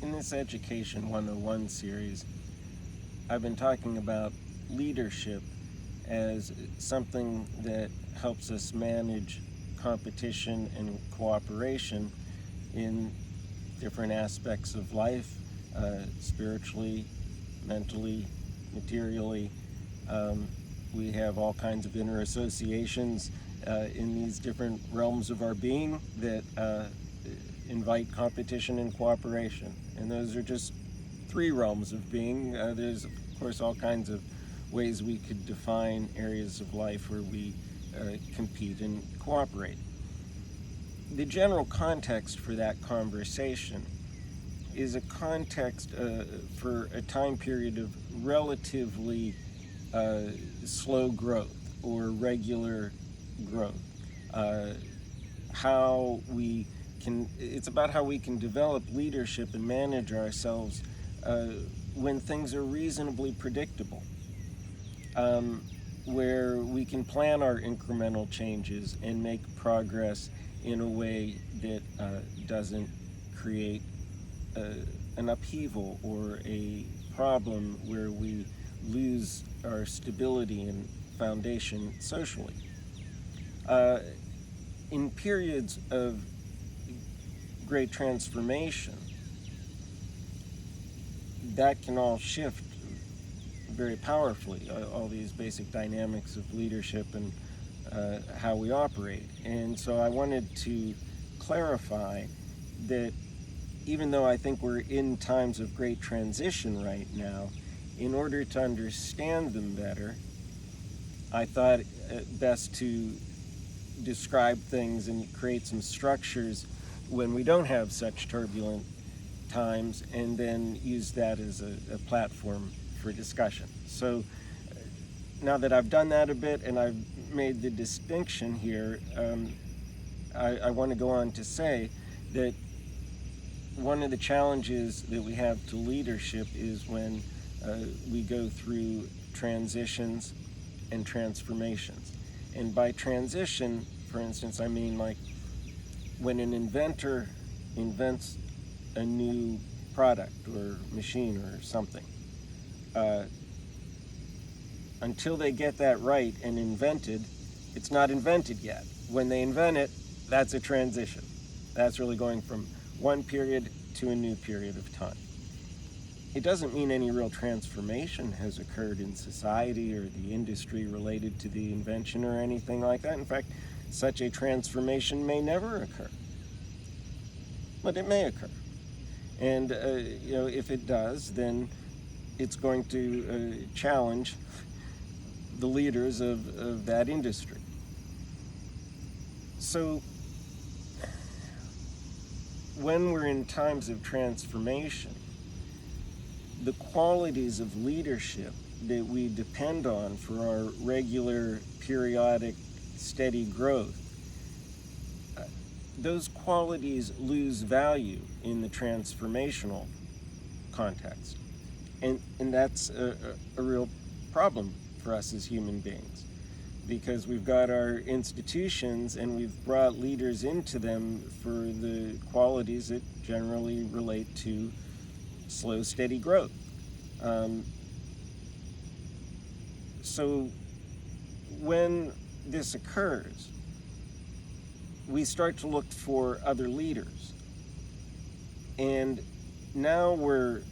In this Education 101 series, I've been talking about leadership as something that helps us manage competition and cooperation in different aspects of life, spiritually, mentally, materially. We have all kinds of inner associations in these different realms of our being that invite competition and cooperation. And those are just three realms of being. There's, of course, all kinds of ways we could define areas of life where we compete and cooperate. The general context for that conversation is a context for a time period of relatively slow growth or regular growth. It's about how we can develop leadership and manage ourselves when things are reasonably predictable, where we can plan our incremental changes and make progress in a way that doesn't create an upheaval or a problem where we lose our stability and foundation socially. In periods of great transformation, that can all shift very powerfully, all these basic dynamics of leadership and how we operate. And so I wanted to clarify that even though I think we're in times of great transition right now, in order to understand them better, I thought it best to describe things and create some structures when we don't have such turbulent times, and then use that as a platform for discussion. So now that I've done that a bit and I've made the distinction here, I want to go on to say that one of the challenges that we have to leadership is when we go through transitions and transformations. And by transition, for instance, I mean like when an inventor invents a new product or machine or something, until they get that right and invented, it's not invented yet. When they invent it, that's a transition. That's really going from one period to a new period of time. It doesn't mean any real transformation has occurred in society or the industry related to the invention or anything like that. In fact, such a transformation may never occur, but it may occur. And if it does, then it's going to challenge the leaders of that industry. So when we're in times of transformation, the qualities of leadership that we depend on for our regular, periodic, steady growth, those qualities lose value in the transformational context. And that's a real problem for us as human beings, because we've got our institutions and we've brought leaders into them for the qualities that generally relate to slow, steady growth. So when this occurs, we start to look for other leaders. And now we're,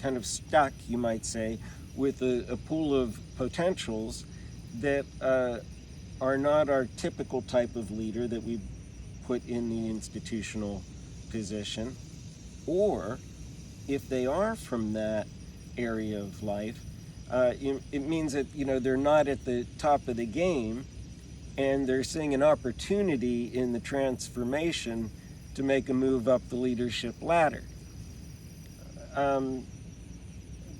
kind of stuck, you might say, with a pool of potentials that are not our typical type of leader that we put in the institutional position. Or if they are from that area of life, it means that they're not at the top of the game, and they're seeing an opportunity in the transformation to make a move up the leadership ladder.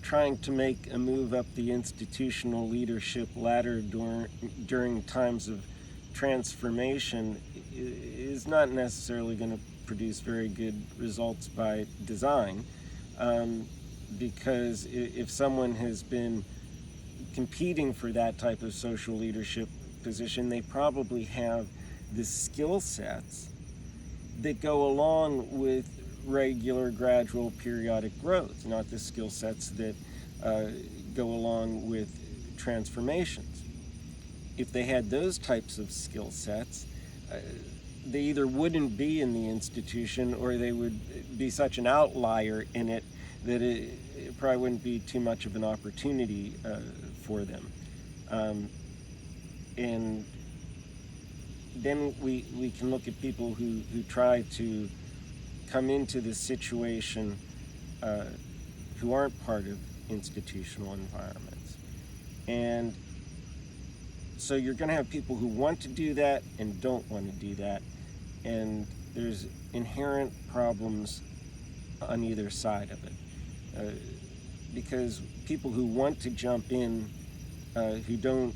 Trying to make a move up the institutional leadership ladder during times of transformation is not necessarily going to produce very good results by design, because if someone has been competing for that type of social leadership position, they probably have the skill sets that go along with regular, gradual, periodic growth, not the skill sets that go along with transformations. If they had those types of skill sets, they either wouldn't be in the institution, or they would be such an outlier in it that it probably wouldn't be too much of an opportunity for them. And then we can look at people who try to come into this situation who aren't part of institutional environments. And so you're going to have people who want to do that and don't want to do that. And there's inherent problems on either side of it. Because people who want to jump in, who don't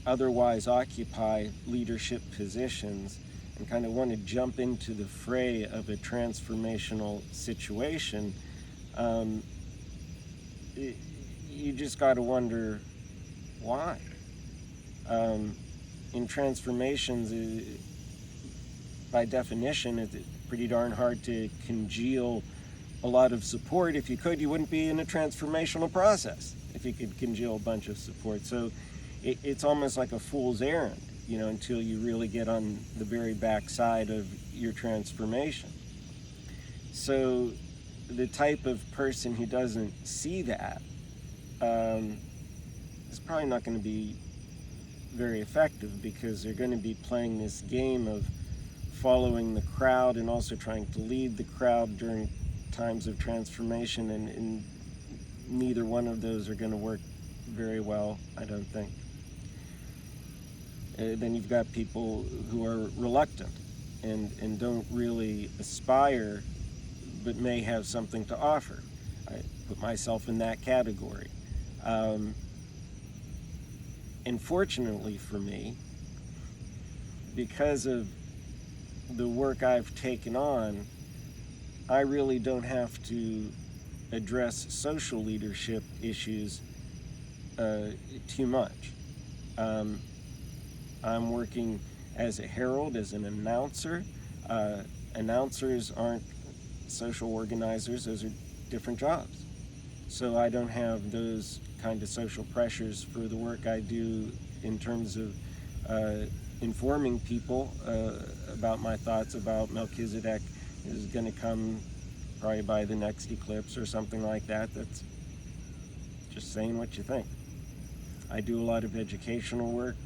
otherwise occupy leadership positions, and kind of want to jump into the fray of a transformational situation, you just got to wonder why. In transformations, by definition, it's pretty darn hard to congeal a lot of support. If you could, you wouldn't be in a transformational process if you could congeal a bunch of support. So it's almost like a fool's errand, until you really get on the very backside of your transformation. So the type of person who doesn't see that is probably not going to be very effective, because they're going to be playing this game of following the crowd and also trying to lead the crowd during times of transformation, and neither one of those are going to work very well, I don't think. Then you've got people who are reluctant and don't really aspire, but may have something to offer. I put myself in that category. And fortunately for me, because of the work I've taken on, I really don't have to address social leadership issues too much. I'm working as a herald, as an announcer. Announcers aren't social organizers, those are different jobs. So I don't have those kind of social pressures for the work I do in terms of informing people about my thoughts about Melchizedek is going to come probably by the next eclipse or something like that. That's just saying what you think. I do a lot of educational work,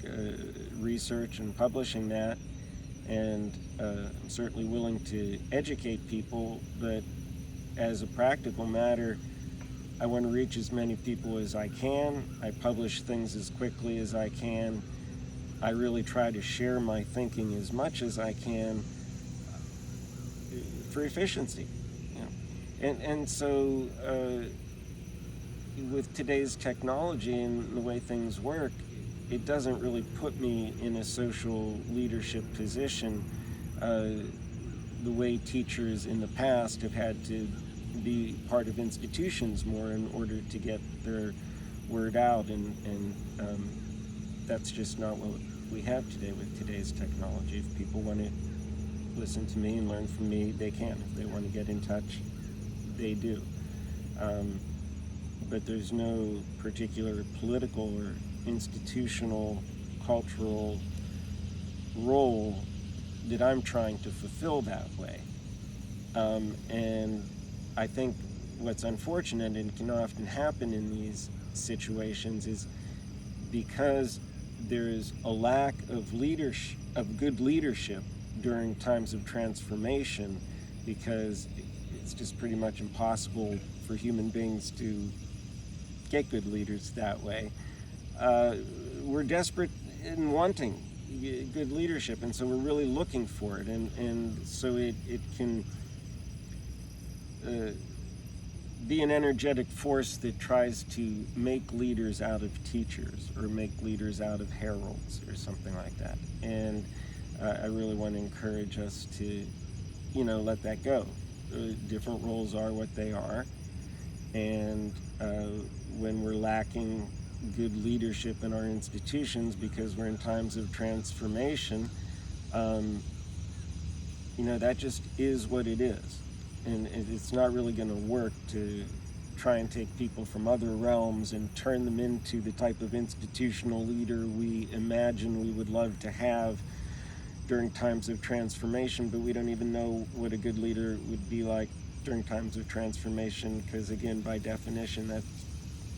research and publishing that, and I'm certainly willing to educate people, but as a practical matter, I want to reach as many people as I can. I publish things as quickly as I can. I really try to share my thinking as much as I can for efficiency. And so with today's technology and the way things work, it doesn't really put me in a social leadership position the way teachers in the past have had to be part of institutions more in order to get their word out, and that's just not what we have today with today's technology. If people want to listen to me and learn from me, they can. If they want to get in touch, they do. But there's no particular political or institutional, cultural role that I'm trying to fulfill that way. And I think what's unfortunate and can often happen in these situations is because there is a lack of leadership, of good leadership during times of transformation, because it's just pretty much impossible for human beings to get good leaders that way. We're desperate in wanting good leadership, and so we're really looking for it, and so it can be an energetic force that tries to make leaders out of teachers or make leaders out of heralds or something like that. And I really want to encourage us to, let that go. Different roles are what they are, and when we're lacking good leadership in our institutions because we're in times of transformation, that just is what it is. and it's not really going to work to try and take people from other realms and turn them into the type of institutional leader we imagine we would love to have during times of transformation, but we don't even know what a good leader would be like during times of transformation, because again, by definition, that's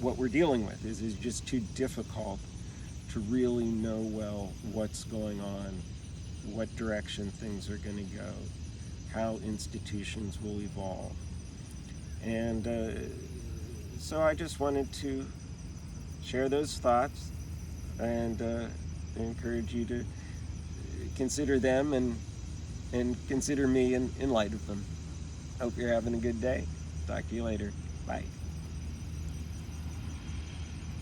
what we're dealing with is just too difficult to really know well what's going on, what direction things are going to go, how institutions will evolve. And so I just wanted to share those thoughts and encourage you to consider them and consider me in light of them. Hope you're having a good day. Talk to you later. Bye.